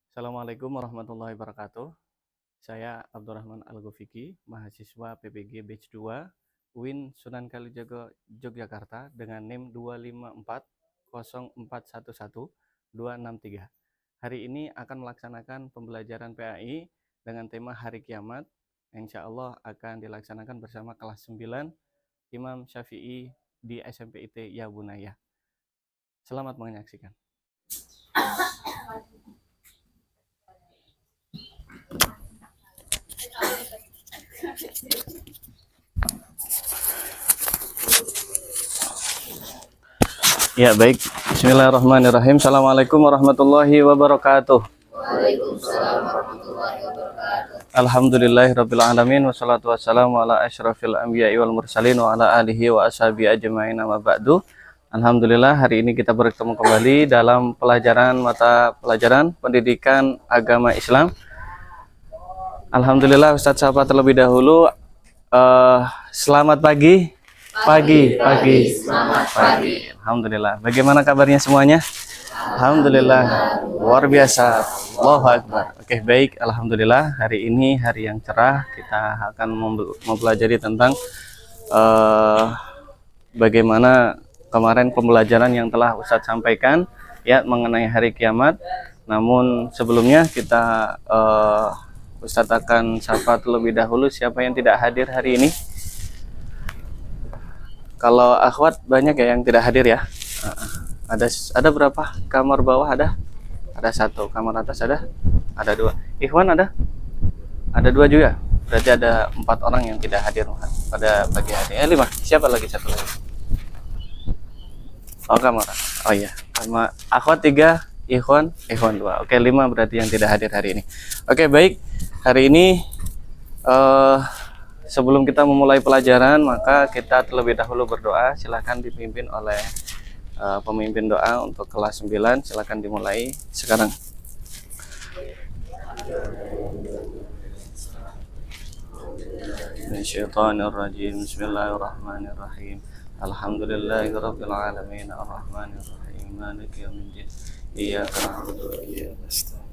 Assalamualaikum warahmatullahi wabarakatuh. Saya Abdurrahman Al-Gufiki, mahasiswa PPG Batch 2, UIN Sunan Kalijaga, Yogyakarta dengan NIM 2540411-263. Hari ini akan melaksanakan pembelajaran PAI dengan tema Hari Kiamat. Insya Allah akan dilaksanakan bersama kelas 9 Imam Syafi'i di SMP IT Ya Bunaya. Selamat menyaksikan. Ya baik, bismillahirrahmanirrahim. Assalamualaikum warahmatullahi wabarakatuh. Waalaikumsalam warahmatullahi wabarakatuh. Alhamdulillahirabbil alamin wassalatu wassalamu ala asyrafil anbiya'i wal mursalin wa ala alihi wa ashabi ajmain amma ba'du. Alhamdulillah hari ini kita bertemu kembali dalam mata pelajaran pendidikan agama Islam. Alhamdulillah Ustadz sapa terlebih dahulu. Selamat pagi. Selamat pagi. Alhamdulillah. Bagaimana kabarnya semuanya? Alhamdulillah. Luar biasa. Allahu Akbar. Oke, baik. Alhamdulillah. Hari ini hari yang cerah. Kita akan mempelajari tentang bagaimana kemarin pembelajaran yang telah Ustadz sampaikan ya mengenai hari kiamat. Namun sebelumnya kita Ustadz akan sapa terlebih dahulu siapa yang tidak hadir hari ini. Kalau akhwat banyak ya yang tidak hadir ya. Ada berapa? Kamar bawah ada 1, kamar atas ada 2. Ikhwan ada 2 juga. Berarti ada 4 orang yang tidak hadir pada pagi hari. 5. Siapa lagi satu lagi? Oh kamar. Oh iya. Sama akhwat 3, ikhwan 2. Oke 5 berarti yang tidak hadir hari ini. Oke baik. Hari ini sebelum kita memulai pelajaran, maka kita terlebih dahulu berdoa. Silakan dipimpin oleh pemimpin doa untuk kelas 9. Silakan dimulai sekarang. Bismillahirrahmanirrahim. Bismillahirrahmanirrahim. Alhamdulillahirabbil alamin arrahmanir rahim maliki yaumiddin. Iyyaka na'budu wa iyyaka nasta'in.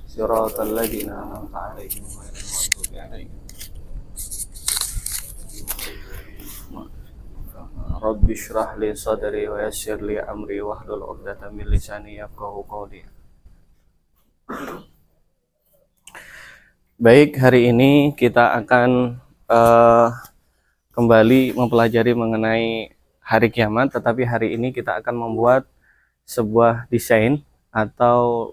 Shiratal ladzina an'amta 'alaihim ghairil maghdubi 'alaihim. Rabbi shrah li sadri wa yassir li amri wahlul 'uqdatam min lisani yafqahu qawli. Baik, hari ini kita akan kembali mempelajari mengenai hari kiamat, tetapi hari ini kita akan membuat sebuah desain atau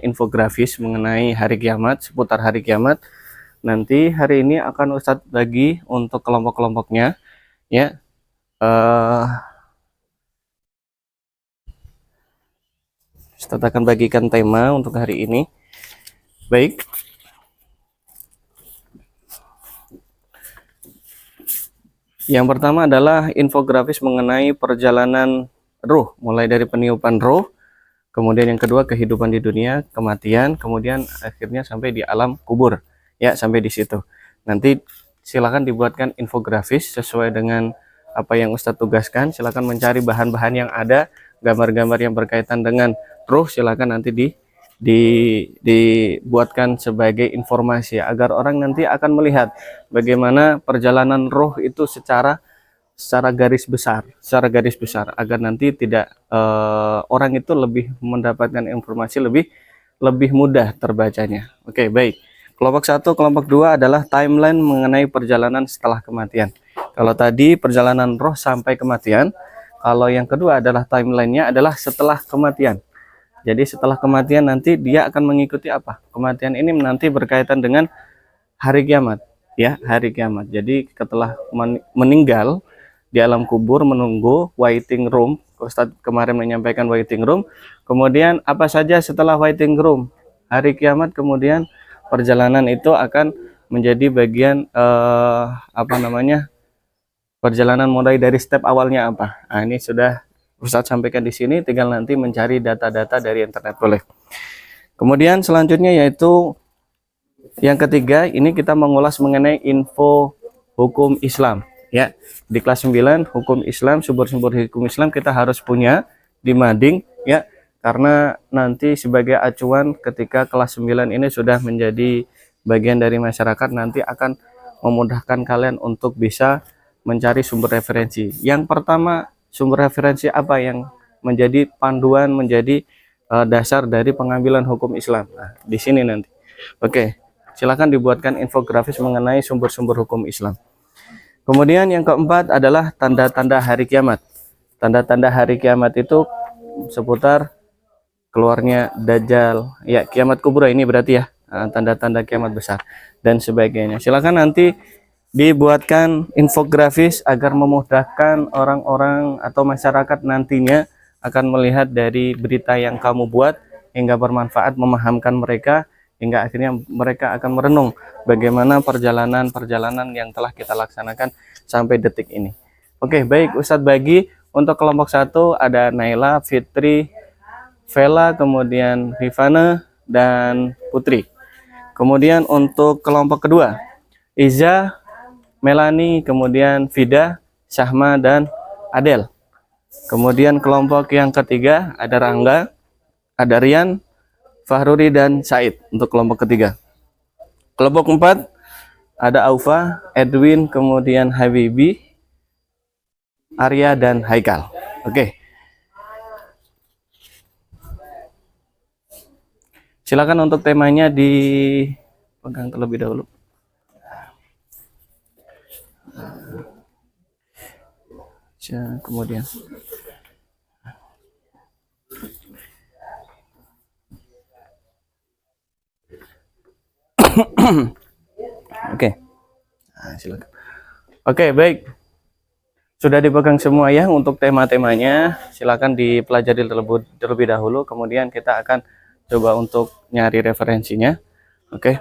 infografis mengenai hari kiamat, seputar hari kiamat. Nanti hari ini akan Ustadz bagi untuk kelompok-kelompoknya ya. Ustadz akan bagikan tema untuk hari ini. Baik. Yang pertama adalah infografis mengenai perjalanan ruh, mulai dari peniupan ruh, kemudian yang kedua kehidupan di dunia, kematian, kemudian akhirnya sampai di alam kubur. Ya, sampai di situ. Nanti silakan dibuatkan infografis sesuai dengan apa yang Ustadz tugaskan. Silakan mencari bahan-bahan yang ada, gambar-gambar yang berkaitan dengan ruh, silakan nanti dibuatkan sebagai informasi agar orang nanti akan melihat bagaimana perjalanan ruh itu secara garis besar agar nanti tidak orang itu lebih mendapatkan informasi lebih mudah terbacanya. Oke, baik. Kelompok 1, kelompok 2 adalah timeline mengenai perjalanan setelah kematian. Kalau tadi perjalanan roh sampai kematian, kalau yang kedua adalah timelinenya adalah setelah kematian. Jadi setelah kematian nanti dia akan mengikuti apa? Kematian ini nanti berkaitan dengan hari kiamat, ya, hari kiamat. Jadi setelah meninggal di alam kubur menunggu waiting room. Ustadz kemarin menyampaikan waiting room. Kemudian apa saja setelah waiting room? Hari kiamat, kemudian perjalanan itu akan menjadi bagian perjalanan mulai dari step awalnya apa? Nah, ini sudah Ustadz sampaikan di sini, tinggal nanti mencari data-data dari internet boleh. Kemudian selanjutnya yaitu yang ketiga, ini kita mengulas mengenai info hukum Islam. Ya, di kelas 9 hukum Islam, sumber-sumber hukum Islam kita harus punya di mading. Ya, karena nanti sebagai acuan ketika kelas 9 ini sudah menjadi bagian dari masyarakat, nanti akan memudahkan kalian untuk bisa mencari sumber referensi. Yang pertama, sumber referensi apa yang menjadi panduan, menjadi dasar dari pengambilan hukum Islam. Nah, di sini nanti. Oke, silakan dibuatkan infografis mengenai sumber-sumber hukum Islam. Kemudian yang keempat adalah tanda-tanda hari kiamat. Tanda-tanda hari kiamat itu seputar keluarnya Dajjal, ya kiamat kubra ini berarti ya, tanda-tanda kiamat besar dan sebagainya. Silakan nanti dibuatkan infografis agar memudahkan orang-orang atau masyarakat nantinya akan melihat dari berita yang kamu buat hingga bermanfaat, memahamkan mereka, hingga akhirnya mereka akan merenung bagaimana perjalanan-perjalanan yang telah kita laksanakan sampai detik ini. Oke, baik Ustadz, bagi untuk kelompok 1 ada Naila, Fitri, Vela, kemudian Rifana, dan Putri. Kemudian untuk kelompok kedua, Iza, Melani, kemudian Vida, Syahma, dan Adel. Kemudian kelompok yang ketiga ada Rangga, ada Rian, Fahruri, dan Said untuk kelompok ketiga. Kelompok 4 ada Aufa, Edwin, kemudian Habibi, Arya, dan Haikal. Oke. Silakan untuk temanya dipegang terlebih dahulu. Kemudian oke. Nah, silakan. Oke, baik. Sudah dipegang semua ya untuk tema-temanya. Silakan dipelajari terlebih dahulu, kemudian kita akan coba untuk nyari referensinya. Oke.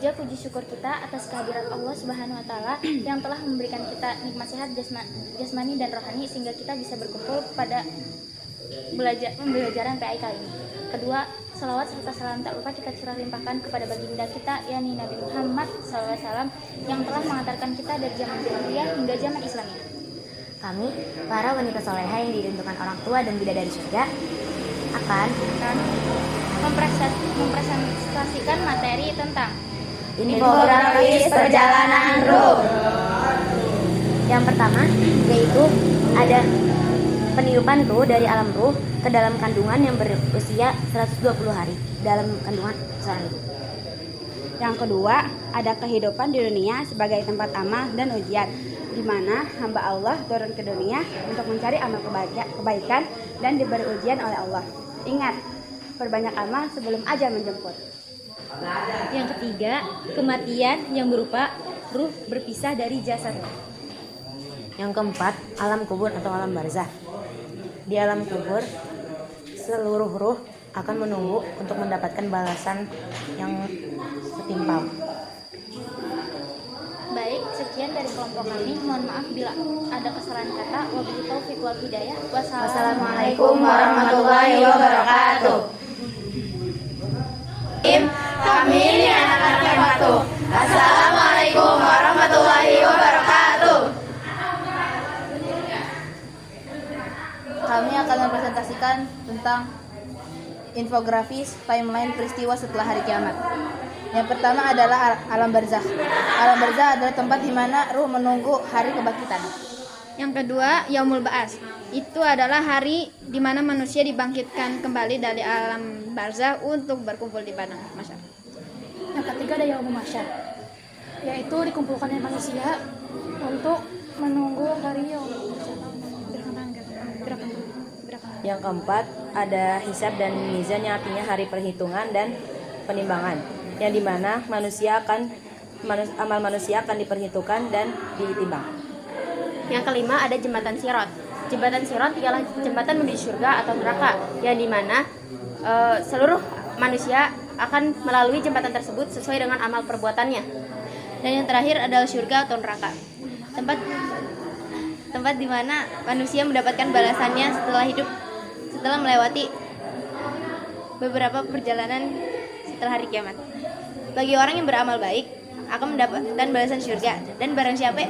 memuja puji syukur kita atas kehadiran Allah Subhanahu wa taala yang telah memberikan kita nikmat sehat jasmani dan rohani sehingga kita bisa berkumpul pada pembelajaran PAI kali ini. Kedua, salawat serta salam tak lupa kita curah limpahkan kepada baginda kita yakni Nabi Muhammad SAW yang telah mengantarkan kita dari zaman jahiliyah hingga zaman Islam ini. Kami, para wanita soleha yang dirindukan orang tua dan bidadari surga, akan mempresentasikan materi tentang Infografis perjalanan ruh. yang pertama, yaitu ada peniupan ruh dari alam ruh ke dalam kandungan yang berusia 120 hari dalam kandungan seorang ibu. Yang kedua, ada kehidupan di dunia sebagai tempat amal dan ujian, di mana hamba Allah turun ke dunia untuk mencari amal kebaikan dan diberi ujian oleh Allah. Ingat, perbanyak amal sebelum ajal menjemput. Yang ketiga, kematian yang berupa ruh berpisah dari jasad. Yang keempat, alam kubur atau alam barzah. Di alam kubur, seluruh ruh akan menunggu untuk mendapatkan balasan yang setimpal. Baik, sekian dari kelompok kami. Mohon maaf bila ada kesalahan kata. Wabillahi taufiq wal hidayah. Wassalamualaikum warahmatullahi wabarakatuh. Kami ini anak-anak Pematu. Assalamualaikum warahmatullahi wabarakatuh. Kami akan mempresentasikan tentang infografis timeline peristiwa setelah hari kiamat. Yang pertama adalah alam barzakh. Alam barzakh adalah tempat di mana ruh menunggu hari kebangkitan. Yang kedua, Yaumul Ba'ats. Itu adalah hari di mana manusia dibangkitkan kembali dari alam barzah untuk berkumpul di padang mahsyar. Yang ketiga ada Yaumul Mahsyar, yaitu dikumpulkannya manusia untuk menunggu hari Yaumul Mahsyar. Yang keempat, ada hisab dan mizan yang artinya hari perhitungan dan penimbangan, yang dimana amal manusia akan diperhitungkan dan ditimbang. Yang kelima ada jembatan Sirat. Jembatan Sirat ialah jembatan menuju surga atau neraka, yang dimana seluruh manusia akan melalui jembatan tersebut sesuai dengan amal perbuatannya. Dan yang terakhir adalah surga atau neraka, tempat di mana manusia mendapatkan balasannya setelah melewati beberapa perjalanan setelah hari kiamat. Bagi orang yang beramal baik akan mendapatkan balasan surga, dan barang siapa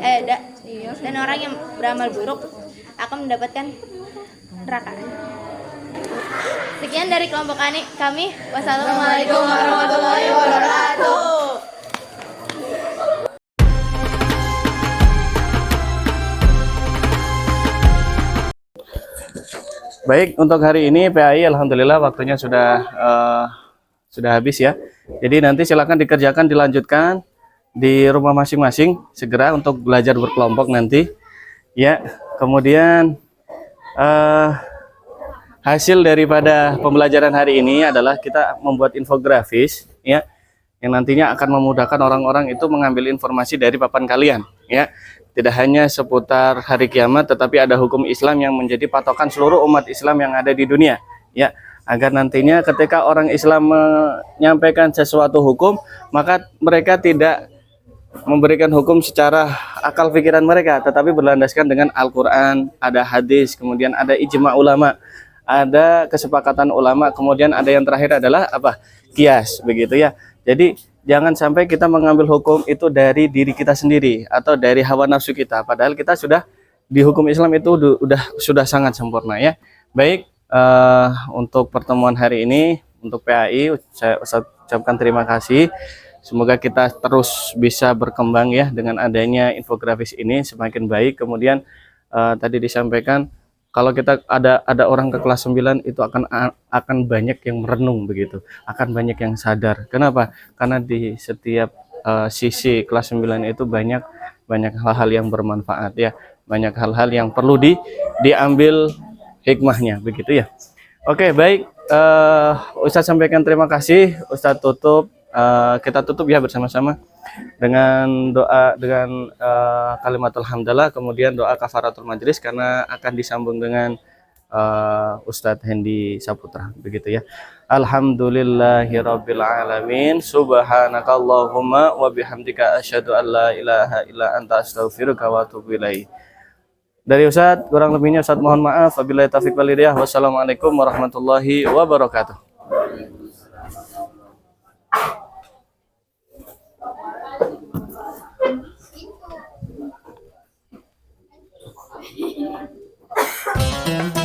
dan orang yang beramal buruk akan mendapatkan neraka. Sekian dari kelompok kami. Wassalamualaikum warahmatullahi wabarakatuh. Baik, untuk hari ini PAI alhamdulillah waktunya sudah habis ya. Jadi nanti silakan dilanjutkan di rumah masing-masing segera untuk belajar berkelompok nanti. Ya, kemudian hasil daripada pembelajaran hari ini adalah kita membuat infografis ya, yang nantinya akan memudahkan orang-orang itu mengambil informasi dari papan kalian ya. Tidak hanya seputar hari kiamat, tetapi ada hukum Islam yang menjadi patokan seluruh umat Islam yang ada di dunia ya, agar nantinya ketika orang Islam menyampaikan sesuatu hukum, maka mereka tidak memberikan hukum secara akal pikiran mereka, tetapi berlandaskan dengan Al-Quran, ada hadis, kemudian ada ijma ulama, ada kesepakatan ulama, kemudian ada yang terakhir adalah apa? Qiyas, begitu ya. Jadi jangan sampai kita mengambil hukum itu dari diri kita sendiri atau dari hawa nafsu kita, padahal kita sudah di hukum Islam itu sudah sangat sempurna ya. Baik, untuk pertemuan hari ini untuk PAI saya ucapkan terima kasih. Semoga kita terus bisa berkembang ya dengan adanya infografis ini semakin baik. Kemudian tadi disampaikan kalau kita ada orang ke kelas 9 itu akan banyak yang merenung begitu, akan banyak yang sadar. Kenapa? Karena di setiap sisi kelas 9 itu banyak hal-hal yang bermanfaat ya, banyak hal-hal yang perlu diambil hikmahnya begitu ya. Oke, baik, Ustadz sampaikan terima kasih. Ustadz tutup, kita tutup ya bersama-sama dengan doa, dengan kalimatul hamdalah, kemudian doa kafaratul majelis, karena akan disambung dengan Ustadz Hendy Saputra, begitu ya. Alhamdulillahirabbil alamin. Subhanakallahumma wa bihamdika asyhadu an la ilaha illa anta astaghfiruka wa atubu ilaik. Dari Ustadz, kurang lebihnya Ustadz mohon maaf. Wabillahi taufiq wal hidayah. Wassalamualaikum warahmatullahi wabarakatuh. Thank you.